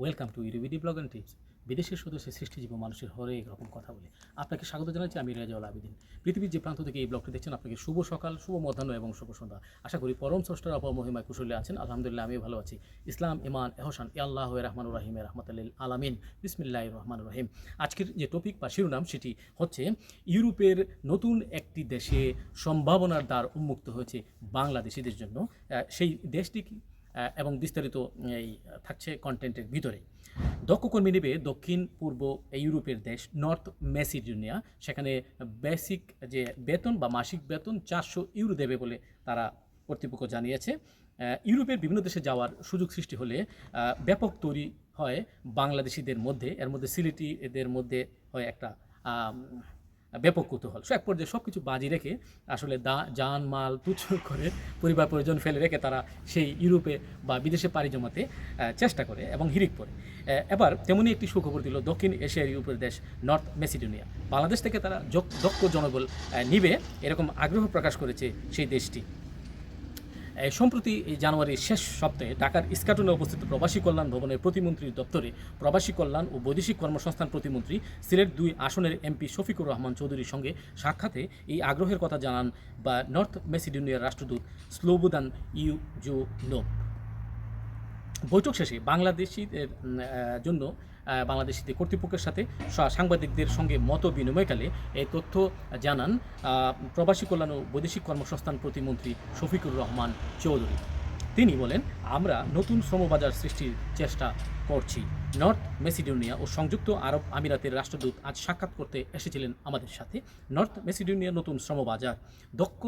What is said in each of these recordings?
Welcome to ইউরিবিডি blog and tips. বিদেশের সদস্যের সৃষ্টিজীব মানুষের হরেক রকম কথা বলে আপনাকে স্বাগত জানাচ্ছি। আমি রেজাউল আবেদিন। পৃথিবীর যে প্রান্ত থেকে এই ব্লগটি দেখছেন, আপনাকে শুভ সকাল, শুভ মধ্যাহ্ন এবং শুভ সন্ধ্যা। আশা করি পরম স্রষ্টার অপর মহিমায় কুশলে আছেন। আলহামদুলিল্লাহ, আমি ভালো আছি। ইসলাম, ইমান, এহসান, আল্লাহ রহমানুর রাহিম, রহমতুল্লিল আলামিন, বিসমিল্লাহির রহমানুর রহিম। আজকের যে টপিক বা শিরোনাম সেটি হচ্ছে ইউরোপের নতুন একটি দেশে সম্ভাবনার দ্বার উন্মুক্ত হয়েছে বাংলাদেশিদের জন্য। সেই দেশটি কি এবং বিস্তারিত এই থাকছে কন্টেন্টের ভিতরে। দক্ষ কর্মী নেবে দক্ষিণ পূর্ব ইউরোপের দেশ নর্থ ম্যাসিডোনিয়া। সেখানে বেসিক যে বেতন বা মাসিক বেতন 400 ইউরো দেবে বলে তারা কর্তৃপক্ষ জানিয়েছে। ইউরোপের বিভিন্ন দেশে যাওয়ার সুযোগ সৃষ্টি হলে ব্যাপক তৈরি হয় বাংলাদেশিদের মধ্যে। এর মধ্যে সিলেটি এদের মধ্যে হয় একটা ব্যাপক কৌতূহল। এক পর্যায়ে সব কিছু বাজি রেখে আসলে যান মাল তুচ্ছ করে পরিবার পরিজন ফেলে রেখে তারা সেই ইউরোপে বা বিদেশে পাড়ি জমাতে চেষ্টা করে এবং হিড়িক পড়ে। এবার তেমনই একটি সুখবর দিল দক্ষিণ এশিয়ার ইউরোপের দেশ নর্থ ম্যাসিডোনিয়া। বাংলাদেশ থেকে তারা দক্ষ জনবল নিবে এরকম আগ্রহ প্রকাশ করেছে সেই দেশটি। সম্প্রতি এই জানুয়ারির শেষ সপ্তাহে ঢাকার ইস্কাটনে অবস্থিত প্রবাসী কল্যাণ ভবনের প্রতিমন্ত্রীর দপ্তরে প্রবাসী কল্যাণ ও বৈদেশিক কর্মসংস্থান প্রতিমন্ত্রী সিলেট 2 আসনের এমপি শফিকুর রহমান চৌধুরীর সঙ্গে সাক্ষাতে এই আগ্রহের কথা জানান বা নর্থ ম্যাসিডোনিয়ার রাষ্ট্রদূত স্লোবোদান ইউজোনোভ। বৈঠক শেষে বাংলাদেশিদের জন্য বাংলাদেশিদের কর্তৃপক্ষের সাথে সাংবাদিকদের সঙ্গে মত বিনিময়কালে এই তথ্য জানান প্রবাসী কল্যাণ ও বৈদেশিক কর্মসংস্থান প্রতিমন্ত্রী শফিকুর রহমান চৌধুরী। তিনি বলেন, আমরা নতুন শ্রমবাজার সৃষ্টির চেষ্টা করছি। নর্থ ম্যাসিডোনিয়া ও সংযুক্ত আরব আমিরাতের রাষ্ট্রদূত আজ সাক্ষাৎ করতে এসেছিলেন আমাদের সাথে। নর্থ ম্যাসিডোনিয়ার নতুন শ্রমবাজার দক্ষ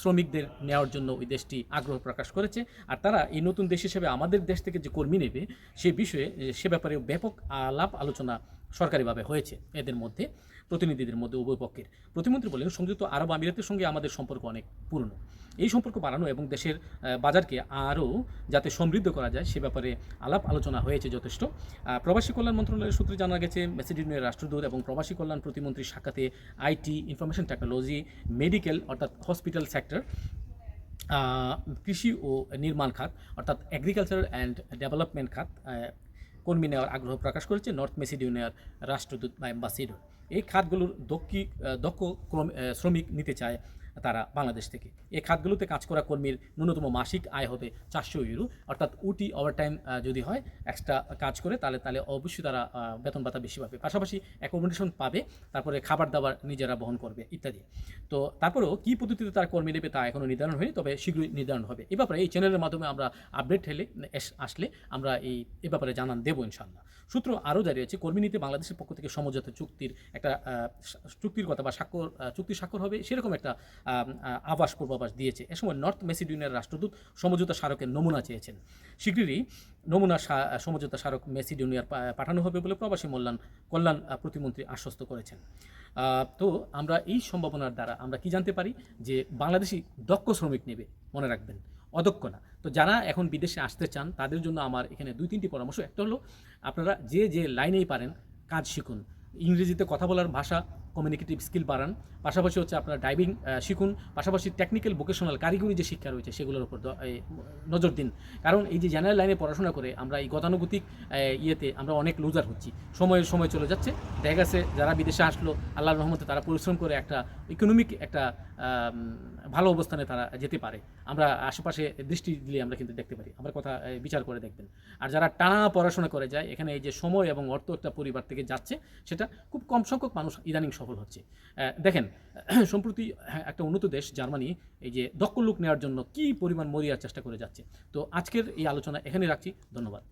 শ্রমিকদের নেওয়ার জন্য ওই দেশটি আগ্রহ প্রকাশ করেছে। আর তারা এই নতুন দেশ হিসেবে আমাদের দেশ থেকে যে কর্মী নেবে সে বিষয়ে সে ব্যাপারে ব্যাপক আলাপ আলোচনা সরকারিভাবে হয়েছে এদের মধ্যে, প্রতিনিধিদের মধ্যে উভয় পক্ষের। প্রতিমন্ত্রী বলেন, সংযুক্ত আরব আমিরাতের সঙ্গে আমাদের সম্পর্ক অনেক পুরনো। এই সম্পর্ক বাড়ানো এবং দেশের বাজারকে আরও যাতে সমৃদ্ধ করা যায় সে ব্যাপারে আলাপ আলোচনা হয়েছে যথেষ্ট। প্রবাসী কল্যাণ মন্ত্রণালয়ের সূত্রে জানা গেছে, ম্যাসিডোনিয়ার রাষ্ট্রদূত এবং প্রবাসী কল্যাণ প্রতিমন্ত্রীর সাক্ষাতে আইটি, ইনফরমেশন টেকনোলজি, মেডিকেল অর্থাৎ হসপিটাল সেক্টর, কৃষি ও নির্মাণ খাত অর্থাৎ এগ্রিকালচার অ্যান্ড ডেভেলপমেন্ট খাত কর্মী নেওয়ার আগ্রহ প্রকাশ করেছে নর্থ ম্যাসিডোনিয়ার রাষ্ট্রদূত বা অ্যাম্বাসিডর। এই খাতগুলোর দক্ষ শ্রমিক নিতে চায় তারা বাংলাদেশ থেকে। এই খাতগুলোতে কাজ করা কর্মীর ন্যূনতম মাসিক আয় হবে 400 ইউরো, অর্থাৎ উটি ওভারটাইম যদি হয়, এক্সট্রা কাজ করে তাহলে অবশ্যই তারা বেতন ভাতা বেশি পাবে, পাশাপাশি অ্যাকোমোডেশন পাবে, তারপরে খাবার দাবার নিজেরা বহন করবে ইত্যাদি। তো তারপরেও কী পদ্ধতিতে তারা কর্মী নেবে তা এখনও নির্ধারণ হয়নি, তবে শীঘ্রই নির্ধারণ হবে। এ ব্যাপারে এই চ্যানেলের মাধ্যমে আমরা আপডেট আসলে আমরা এ ব্যাপারে জানান দেবো ইনশাল্লাহ। সূত্র আরও জানিয়েছে, কর্মী নিতে বাংলাদেশের পক্ষ থেকে সমঝোতা চুক্তির কথা বা চুক্তি স্বাক্ষর হবে সেরকম একটা পূর্বাভাস দিয়েছে। এ সময় নর্থ ম্যাসিডোনিয়ার রাষ্ট্রদূত সমঝোতা স্মারকের নমুনা চেয়েছেন। শীঘ্রই নমুনা সমঝোতা স্মারক ম্যাসিডোনিয়ার পাঠানো হবে বলে প্রবাসী কল্যাণ প্রতিমন্ত্রী আশ্বস্ত করেছেন। তো আমরা এই সম্ভাবনার দ্বারা আমরা কি জানতে পারি, যে বাংলাদেশি দক্ষ শ্রমিক নেবে, মনে রাখবেন, অদক্ষ না। তো যারা এখন বিদেশে আসতে চান তাদের জন্য আমার এখানে 2-3টি পরামর্শ। একটা হলো, আপনারা যে লাইনেই পারেন কাজ শিখুন। ইংরেজিতে কথা বলার ভাষা, কমিউনিকেটিভ স্কিল বাড়ান, পাশাপাশি হচ্ছে আপনারা ড্রাইভিং শিখুন, পাশাপাশি টেকনিক্যাল ভোকেশনাল কারিগরি যে শিক্ষা রয়েছে সেগুলোর উপর নজর দিন। কারণ এই যে জেনারেল লাইনে পড়াশোনা করে আমরা এই গতানুগতিক ইয়েতে আমরা অনেক লুজার হচ্ছি, সময় চলে যাচ্ছে। দেখা গেছে যারা বিদেশে আসলো আল্লাহর রহমতে তারা পরিশ্রম করে একটা ইকোনমিক একটা ভালো অবস্থানে তারা যেতে পারে। আমরা আশেপাশে দৃষ্টি দিলে আমরা কিন্তু দেখতে পারি, আমার কথা বিচার করে দেখবেন। আর যারা টানা পড়াশোনা করে যায়, এখানে এই যে সময় এবং অর্থ একটা পরিবার থেকে যাচ্ছে, সেটা খুব কম সংখ্যক মানুষ ইদানিং সফল হচ্ছে। দেখেন, সম্প্রতি একটা উন্নত দেশ জার্মানি এই যে দক্ষ লোক নেওয়ার জন্য কী পরিমাণ মরিয়ার চেষ্টা করে যাচ্ছে। তো আজকের এই আলোচনা এখানে রাখছি। ধন্যবাদ।